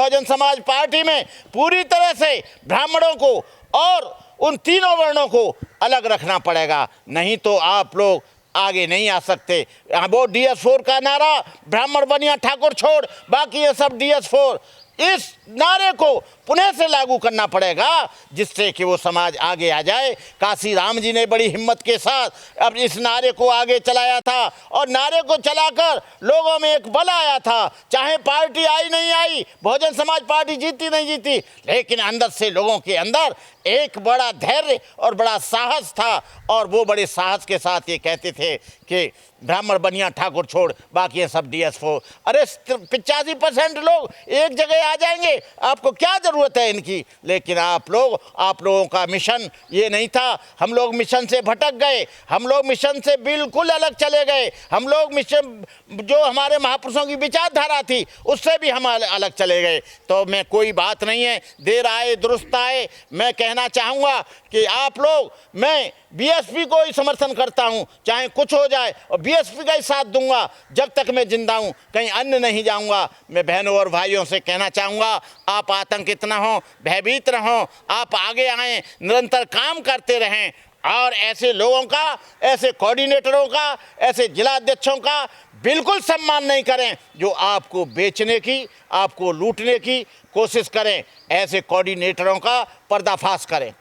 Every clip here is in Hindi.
बहुजन समाज पार्टी में पूरी तरह से ब्राह्मणों को और उन तीनों वर्णों को अलग रखना पड़ेगा, नहीं तो आप लोग आगे नहीं आ सकते। वो DS4 का नारा, ब्राह्मण बनिया ठाकुर छोड़, बाकी ये सब DS4, इस नारे को पुनः से लागू करना पड़ेगा, जिससे कि वो समाज आगे आ जाए। काशी राम जी ने बड़ी हिम्मत के साथ अब इस नारे को आगे चलाया था और नारे को चलाकर लोगों में एक बल आया था। चाहे पार्टी आई नहीं आई, बहुजन समाज पार्टी जीती नहीं जीती, लेकिन अंदर से लोगों के अंदर एक बड़ा धैर्य और बड़ा साहस था और वो बड़े साहस के साथ ये कहते थे कि ब्राह्मण बनिया ठाकुर छोड़, बाकी ये सब DS4। अरे 85% लोग एक जगह आ जाएंगे, आपको क्या ज़रूरत है इनकी? लेकिन आप लोगों का मिशन ये नहीं था। हम लोग मिशन से भटक गए, हम लोग मिशन से बिल्कुल अलग चले गए। हम लोग मिशन जो हमारे महापुरुषों की विचारधारा थी उससे भी हम अलग चले गए। तो मैं कोई बात नहीं है, देर आए दुरुस्त आए। मैं कहना चाहूँगा कि आप लोग, मैं BSP को ही समर्थन करता हूँ, चाहे कुछ हो जाए, और BSP का ही साथ दूंगा जब तक मैं जिंदा हूँ, कहीं अन्य नहीं जाऊँगा। मैं बहनों और भाइयों से कहना चाहूँगा, आप आतंकित न हों, भयभीत न हों, आप आगे आएँ, निरंतर काम करते रहें और ऐसे लोगों का, ऐसे कोऑर्डिनेटरों का, ऐसे जिलाध्यक्षों का बिल्कुल सम्मान नहीं करें जो आपको बेचने की, आपको लूटने की कोशिश करें। ऐसे कोऑर्डिनेटरों का पर्दाफाश करें।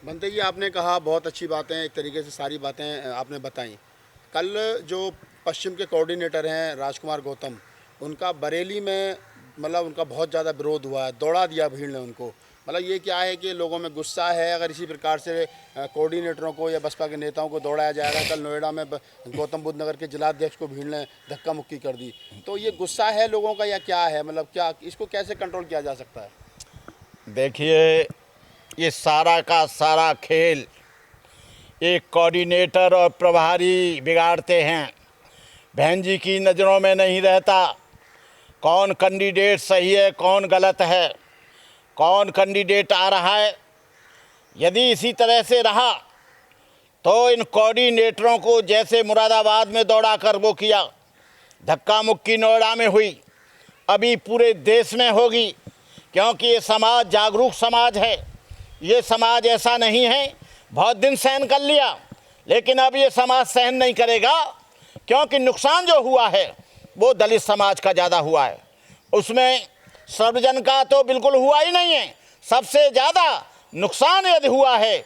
बंते जी, आपने कहा बहुत अच्छी बातें, एक तरीके से सारी बातें आपने बताई। कल जो पश्चिम के कोऑर्डिनेटर हैं राजकुमार गौतम, उनका बरेली में मतलब उनका बहुत ज़्यादा विरोध हुआ है, दौड़ा दिया भीड़ ने उनको। मतलब ये क्या है कि लोगों में गुस्सा है, अगर इसी प्रकार से कोऑर्डिनेटरों को या बसपा के नेताओं को दौड़ाया जाएगा। कल नोएडा में गौतम बुद्ध नगर के जिलाध्यक्ष को भीड़ ने धक्का मुक्की कर दी। तो ये गुस्सा है लोगों का या क्या है? मतलब क्या इसको कैसे कंट्रोल किया जा सकता है? देखिए, ये सारा का सारा खेल एक कोऑर्डिनेटर और प्रभारी बिगाड़ते हैं। बहन जी की नज़रों में नहीं रहता कौन कैंडिडेट सही है, कौन गलत है, कौन कैंडिडेट आ रहा है। यदि इसी तरह से रहा तो इन कोऑर्डिनेटरों को जैसे मुरादाबाद में दौड़ा कर वो किया, धक्का मुक्की नोएडा में हुई, अभी पूरे देश में होगी, क्योंकि ये समाज जागरूक समाज है। ये समाज ऐसा नहीं है, बहुत दिन सहन कर लिया, लेकिन अब ये समाज सहन नहीं करेगा, क्योंकि नुकसान जो हुआ है वो दलित समाज का ज़्यादा हुआ है। उसमें सर्वजन का तो बिल्कुल हुआ ही नहीं है। सबसे ज़्यादा नुकसान यदि हुआ है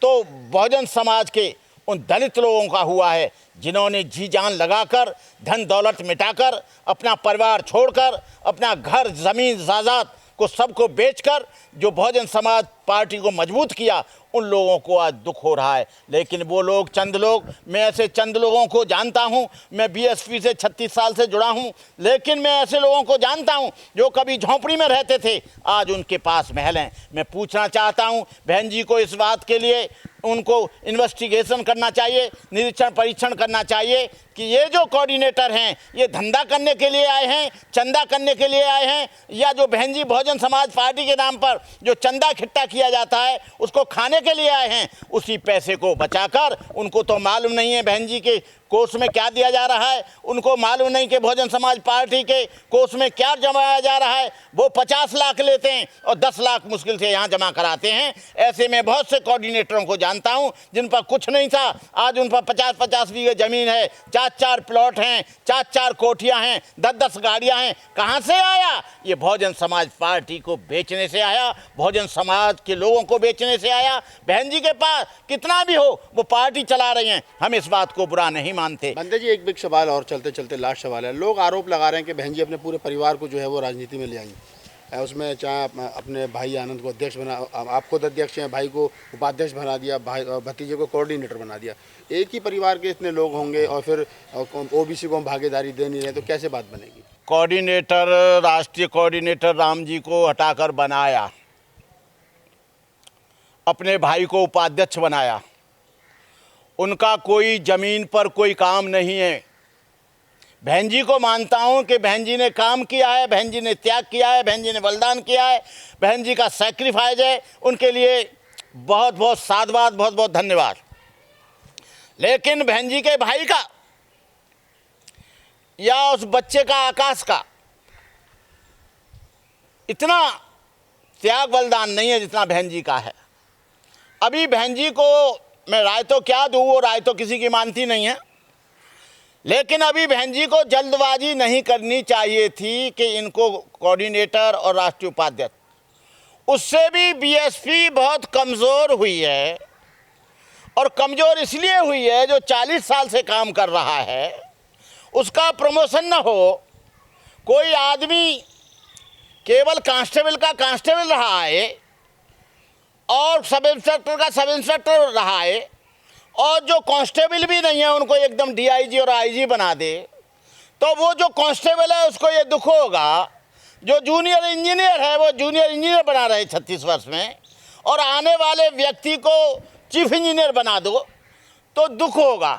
तो बहुजन समाज के उन दलित लोगों का हुआ है, जिन्होंने जी जान लगाकर, धन दौलत मिटाकर, अपना परिवार छोड़कर, अपना घर ज़मीन जायदाद को सबको बेचकर जो बहुजन समाज पार्टी को मजबूत किया, उन लोगों को आज दुख हो रहा है। लेकिन वो लोग, चंद लोग, मैं ऐसे चंद लोगों को जानता हूं। मैं BSP से 36 साल से जुड़ा हूं, लेकिन मैं ऐसे लोगों को जानता हूं जो कभी झोंपड़ी में रहते थे, आज उनके पास महल हैं। मैं पूछना चाहता हूं बहन जी को, इस बात के लिए उनको इन्वेस्टिगेशन करना चाहिए, निरीक्षण परीक्षण करना चाहिए कि ये जो कोऑर्डिनेटर हैं ये धंधा करने के लिए आए हैं, चंदा करने के लिए आए हैं, या जो बहन जी बहुजन समाज पार्टी के नाम पर जो चंदा इकट्ठा किया जाता है उसको खाने के लिए आए हैं। उसी पैसे को बचाकर, उनको तो मालूम नहीं है बहन जी के कोष में क्या दिया जा रहा है, उनको मालूम नहीं कि बहुजन समाज पार्टी के कोष में क्या जमाया जा रहा है। वो 50 लाख लेते हैं और 10 लाख मुश्किल से यहाँ जमा कराते हैं। ऐसे में बहुत से कोऑर्डिनेटरों को जानता हूँ जिन पर कुछ नहीं था, आज उन पर 50-50 बीघे ज़मीन है, 4-4 प्लॉट हैं, 4-4 कोठियाँ हैं, 10-10 गाड़ियाँ हैं। कहाँ से आया? ये बहुजन समाज पार्टी को बेचने से आया, बहुजन समाज के लोगों को बेचने से आया। बहन जी के पास कितना भी हो, वो पार्टी चला रही हैं, हम इस बात को बुरा नहीं मानते। बंदे जी, एक बिग सवाल और चलते चलते लास्ट सवाल है। लोग आरोप लगा रहे हैं कि बहन जी अपने पूरे परिवार को जो है वो राजनीति में ले आई, उसमें चाहे अपने भाई आनंद को अध्यक्ष बना, आप खुद अध्यक्ष हैं, भाई को उपाध्यक्ष बना दिया, भाई भतीजे को कोऑर्डिनेटर बना दिया। एक ही परिवार के इतने लोग होंगे और फिर OBC को हम भागीदारी दे नहीं रहे, तो कैसे बात बनेगी? कोऑर्डिनेटर, राष्ट्रीय कोऑर्डिनेटर राम जी को हटाकर बनाया, अपने भाई को उपाध्यक्ष बनाया। उनका कोई ज़मीन पर कोई काम नहीं है। बहन जी को मानता हूँ कि बहन जी ने काम किया है, बहन जी ने त्याग किया है, बहन जी ने बलिदान किया है, बहन जी का सैक्रिफाइस है, उनके लिए बहुत बहुत साधुवाद, बहुत बहुत धन्यवाद। लेकिन बहन जी के भाई का या उस बच्चे का, आकाश का, इतना त्याग बलिदान नहीं है जितना बहन जी का है। अभी बहन जी को मैं राय तो क्या दूँ, वो राय तो किसी की मानती नहीं है, लेकिन अभी बहन जी को जल्दबाजी नहीं करनी चाहिए थी कि इनको कोऑर्डिनेटर और राष्ट्रीय उपाध्यक्ष, उससे भी बीएसपी बहुत कमज़ोर हुई है। और कमज़ोर इसलिए हुई है जो 40 साल से काम कर रहा है उसका प्रमोशन न हो। कोई आदमी केवल कांस्टेबल का कांस्टेबल रहा है और सब इंस्पेक्टर का सब इंस्पेक्टर रहा है, और जो कांस्टेबल भी नहीं है उनको एकदम डीआईजी और आईजी बना दे, तो वो जो कांस्टेबल है उसको ये दुख होगा। जो जूनियर इंजीनियर है वो जूनियर इंजीनियर बना रहे 36 वर्ष में, और आने वाले व्यक्ति को चीफ इंजीनियर बना दो तो दुख होगा।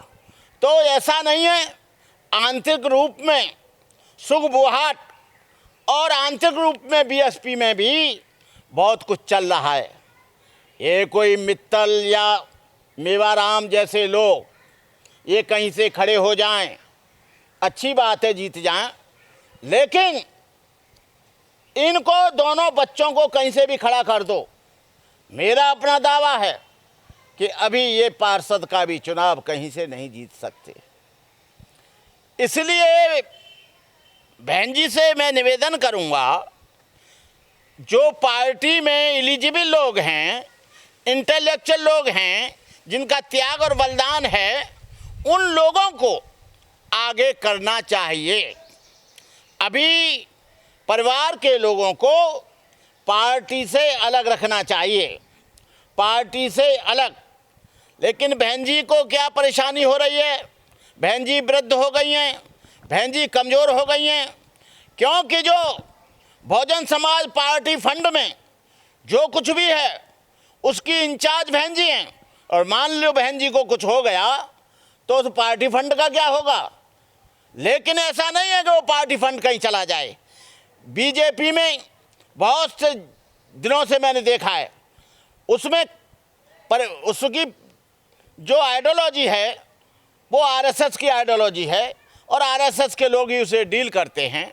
तो ऐसा नहीं है, आंतरिक रूप में सुगबुहाट और आंतरिक रूप में बीएसपी में भी बहुत कुछ चल रहा है। ये कोई मित्तल या मेवाराम जैसे लोग ये कहीं से खड़े हो जाएं, अच्छी बात है, जीत जाएं, लेकिन इनको दोनों बच्चों को कहीं से भी खड़ा कर दो। मेरा अपना दावा है कि अभी ये पार्षद का भी चुनाव कहीं से नहीं जीत सकते। इसलिए बहन जी से मैं निवेदन करूंगा, जो पार्टी में एलिजिबल लोग हैं, इंटेलेक्चुअल लोग हैं, जिनका त्याग और बलिदान है, उन लोगों को आगे करना चाहिए। अभी परिवार के लोगों को पार्टी से अलग रखना चाहिए, पार्टी से अलग। लेकिन बहन जी को क्या परेशानी हो रही है? बहन जी वृद्ध हो गई हैं, बहन जी कमज़ोर हो गई हैं, क्योंकि जो बहुजन समाज पार्टी फंड में जो कुछ भी है उसकी इंचार्ज बहन जी हैं। और मान लो बहन जी को कुछ हो गया तो उस पार्टी फंड का क्या होगा? लेकिन ऐसा नहीं है कि वो पार्टी फंड कहीं चला जाए। बीजेपी में बहुत से दिनों से मैंने देखा है, उसमें पर उसकी जो आइडियोलॉजी है वो आरएसएस की आइडियोलॉजी है, और आरएसएस के लोग ही उसे डील करते हैं।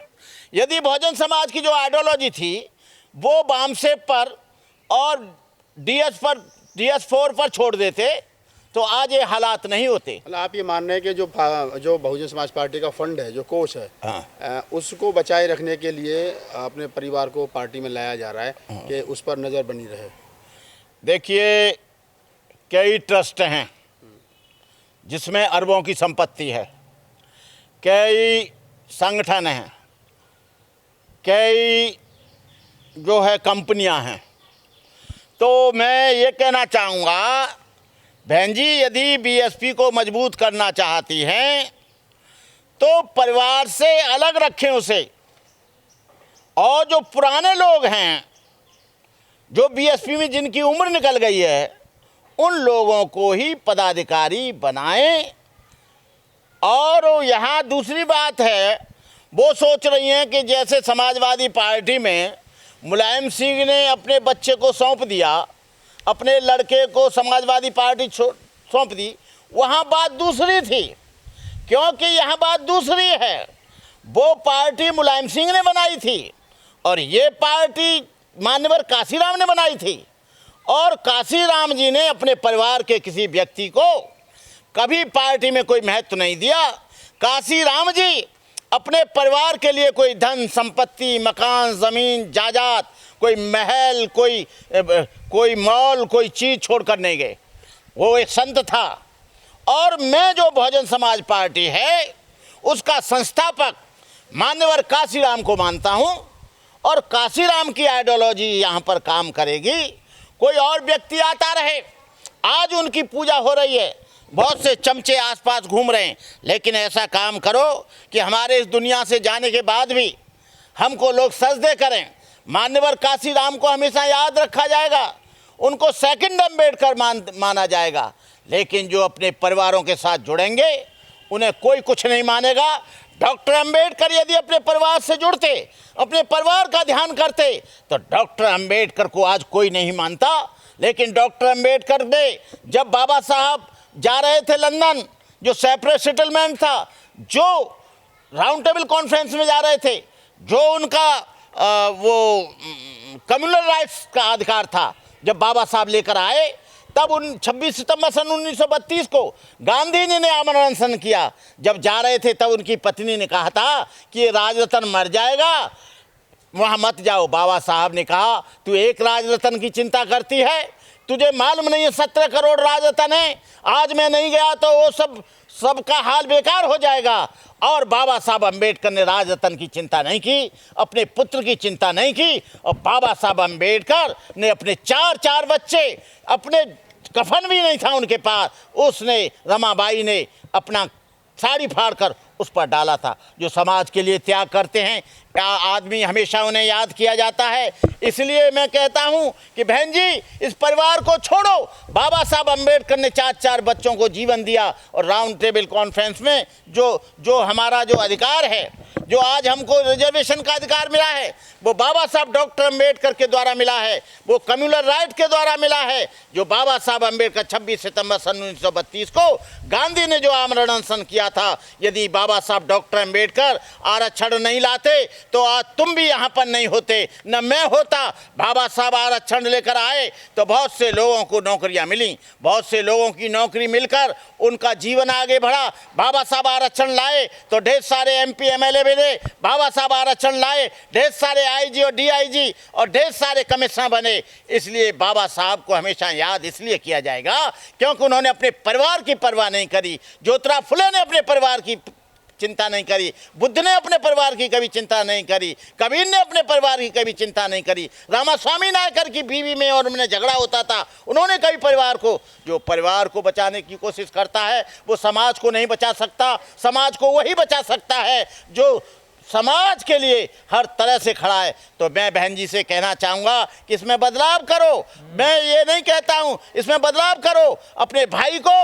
यदि बहुजन समाज की जो आइडियोलॉजी थी वो बामसेप पर और DS4 पर छोड़ देते तो आज ये हालात नहीं होते। मतलब आप ये मान रहे हैं कि जो बहुजन समाज पार्टी का फंड है, जो कोष है, हाँ। उसको बचाए रखने के लिए अपने परिवार को पार्टी में लाया जा रहा है कि उस पर नज़र बनी रहे। देखिए, कई ट्रस्ट हैं जिसमें अरबों की संपत्ति है, कई संगठन हैं, कई जो है कंपनियां हैं। तो मैं ये कहना चाहूँगा, बहन जी यदि बीएसपी को मजबूत करना चाहती हैं तो परिवार से अलग रखें उसे, और जो पुराने लोग हैं जो बीएसपी में जिनकी उम्र निकल गई है उन लोगों को ही पदाधिकारी बनाएं। और यहाँ दूसरी बात है, वो सोच रही हैं कि जैसे समाजवादी पार्टी में मुलायम सिंह ने अपने बच्चे को सौंप दिया, अपने लड़के को समाजवादी पार्टी सौंप दी, वहाँ बात दूसरी थी, क्योंकि यहाँ बात दूसरी है। वो पार्टी मुलायम सिंह ने बनाई थी और ये पार्टी मान्यवर काशीराम ने बनाई थी, और काशीराम जी ने अपने परिवार के किसी व्यक्ति को कभी पार्टी में कोई महत्व नहीं दिया। काशीराम जी अपने परिवार के लिए कोई धन संपत्ति, मकान, ज़मीन, जायदाद, कोई महल, कोई मॉल, कोई चीज़ छोड़कर नहीं गए। वो एक संत था। और मैं जो बहुजन समाज पार्टी है उसका संस्थापक मान्यवर काशीराम को मानता हूँ, और काशीराम की आइडियोलॉजी यहाँ पर काम करेगी। कोई और व्यक्ति आता रहे, आज उनकी पूजा हो रही है, बहुत से चमचे आसपास घूम रहे हैं, लेकिन ऐसा काम करो कि हमारे इस दुनिया से जाने के बाद भी हमको लोग सजदे करें। मान्यवर काशीराम को हमेशा याद रखा जाएगा, उनको सेकंड अम्बेडकर माना जाएगा, लेकिन जो अपने परिवारों के साथ जुड़ेंगे उन्हें कोई कुछ नहीं मानेगा। डॉक्टर अम्बेडकर यदि अपने परिवार से जुड़ते, अपने परिवार का ध्यान करते, तो डॉक्टर अम्बेडकर को आज कोई नहीं मानता। लेकिन डॉक्टर अम्बेडकर ने जब बाबा साहब जा रहे थे लंदन, जो सेपरेट सेटलमेंट था, जो राउंड टेबल कॉन्फ्रेंस में जा रहे थे, जो उनका वो कम्युनल राइट्स का अधिकार था, जब बाबा साहब लेकर आए, तब 26 सितंबर सन 1932 को गांधी जी ने आमरण अनशन किया। जब जा रहे थे तब उनकी पत्नी ने कहा था कि ये राजरतन मर जाएगा, वहाँ मत जाओ। बाबा साहब ने कहा, तू एक राजरतन की चिंता करती है, तुझे मालूम नहीं है 17 करोड़ राजरतन है। आज मैं नहीं गया तो वो सबका हाल बेकार हो जाएगा। और बाबा साहब अम्बेडकर ने राजरतन की चिंता नहीं की, अपने पुत्र की चिंता नहीं की। और बाबा साहब अम्बेडकर ने अपने चार बच्चे, अपने कफन भी नहीं था उनके पास, उसने रमाबाई ने अपना साड़ी फाड़कर उस पर डाला था। जो समाज के लिए त्याग करते हैं आदमी, हमेशा उन्हें याद किया जाता है। इसलिए मैं कहता हूं कि बहन जी, इस परिवार को छोड़ो। बाबा साहब अम्बेडकर ने 4 बच्चों को जीवन दिया, और राउंड टेबल कॉन्फ्रेंस में जो हमारा जो अधिकार है, जो आज हमको रिजर्वेशन का अधिकार मिला है, वो बाबा साहब डॉक्टर अम्बेडकर के द्वारा मिला है, वो कम्युनल राइट के द्वारा मिला है, जो बाबा साहब अम्बेडकर 26 सितंबर सन 1932 को गांधी ने जो आमरण अनशन किया था। यदि बाबा साहब डॉक्टर अम्बेडकर आरक्षण नहीं लाते तो आज तुम भी यहाँ पर नहीं होते, न मैं होता। बाबा साहब आरक्षण लेकर आए तो बहुत से लोगों को नौकरियाँ मिली, बहुत से लोगों की नौकरी मिलकर उनका जीवन आगे बढ़ा। बाबा साहब आरक्षण लाए तो ढेर सारे MP MLA बने, बाबा साहब आरक्षण लाए ढेर सारे IG और DIG और ढेर सारे कमिश्नर बने। इसलिए बाबा साहब को हमेशा याद इसलिए किया जाएगा क्योंकि उन्होंने अपने परिवार की परवाह नहीं करी। ज्योतिराव फुले ने अपने परिवार की चिंता नहीं करी, बुद्ध ने अपने परिवार की कभी चिंता नहीं करी, कबीर ने अपने परिवार की कभी चिंता नहीं करी, रामास्वामी नायकर की बीवी में और उन्हें झगड़ा होता था, उन्होंने कभी परिवार को, जो परिवार को बचाने की कोशिश करता है वो समाज को नहीं बचा सकता। समाज को वही बचा सकता है जो समाज के लिए हर तरह से खड़ा है। तो मैं बहन जी से कहना चाहूँगा कि इसमें बदलाव करो। मैं ये नहीं कहता हूँ, इसमें बदलाव करो, अपने भाई को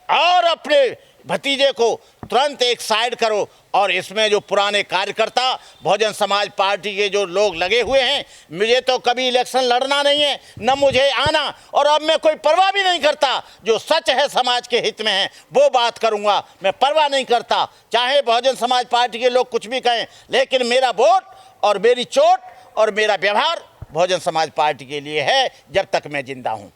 और अपने भतीजे को तुरंत एक साइड करो। और इसमें जो पुराने कार्यकर्ता बहुजन समाज पार्टी के जो लोग लगे हुए हैं, मुझे तो कभी इलेक्शन लड़ना नहीं है, न मुझे आना, और अब मैं कोई परवाह भी नहीं करता। जो सच है समाज के हित में है वो बात करूंगा, मैं परवाह नहीं करता, चाहे बहुजन समाज पार्टी के लोग कुछ भी कहें, लेकिन मेरा वोट और मेरी चोट और मेरा व्यवहार बहुजन समाज पार्टी के लिए है जब तक मैं जिंदा हूँ।